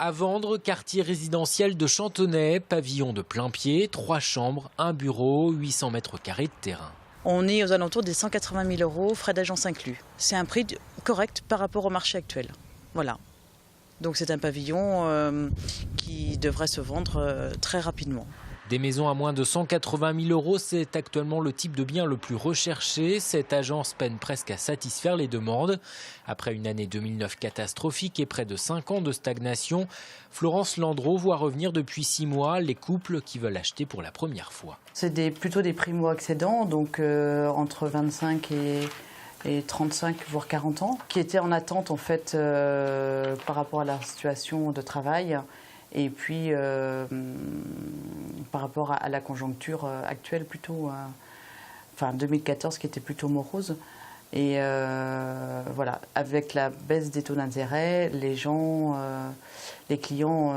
À vendre, quartier résidentiel de Chantonnay, pavillon de plein pied, 3 chambres, un bureau, 800 mètres carrés de terrain. On est aux alentours des 180 000 €, frais d'agence inclus. C'est un prix correct par rapport au marché actuel. Voilà. Donc c'est un pavillon qui devrait se vendre très rapidement. Des maisons à moins de 180 000 €, c'est actuellement le type de bien le plus recherché. Cette agence peine presque à satisfaire les demandes. Après une année 2009 catastrophique et près de 5 ans de stagnation, Florence Landreau voit revenir depuis 6 mois les couples qui veulent acheter pour la première fois. C'est plutôt des primo-accédants, donc entre 25 et 35 voire 40 ans, qui étaient en attente en fait par rapport à leur situation de travail. Et puis, par rapport à la conjoncture actuelle, plutôt, enfin 2014 qui était plutôt morose. Et voilà, avec la baisse des taux d'intérêt, les clients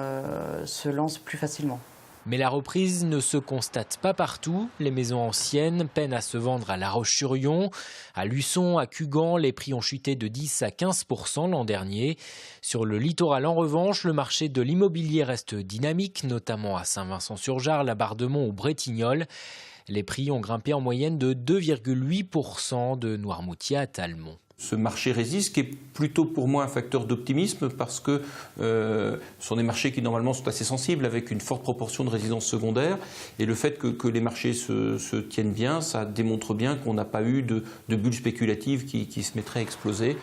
se lancent plus facilement. Mais la reprise ne se constate pas partout. Les maisons anciennes peinent à se vendre à La Roche-sur-Yon. À Luçon, à Cugand, les prix ont chuté de 10 à 15% l'an dernier. Sur le littoral, en revanche, le marché de l'immobilier reste dynamique, notamment à Saint-Vincent-sur-Jard, la Bardemont ou Bretignolles. Les prix ont grimpé en moyenne de 2,8% de Noirmoutier à Talmont. Ce marché résiste, qui est plutôt pour moi un facteur d'optimisme parce que ce sont des marchés qui normalement sont assez sensibles avec une forte proportion de résidences secondaires et le fait que les marchés se tiennent bien, ça démontre bien qu'on n'a pas eu de bulle spéculative qui se mettrait à exploser.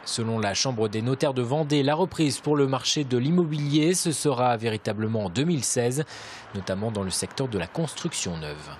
Selon la Chambre des notaires de Vendée, la reprise pour le marché de l'immobilier, ce sera véritablement en 2016, notamment dans le secteur de la construction neuve.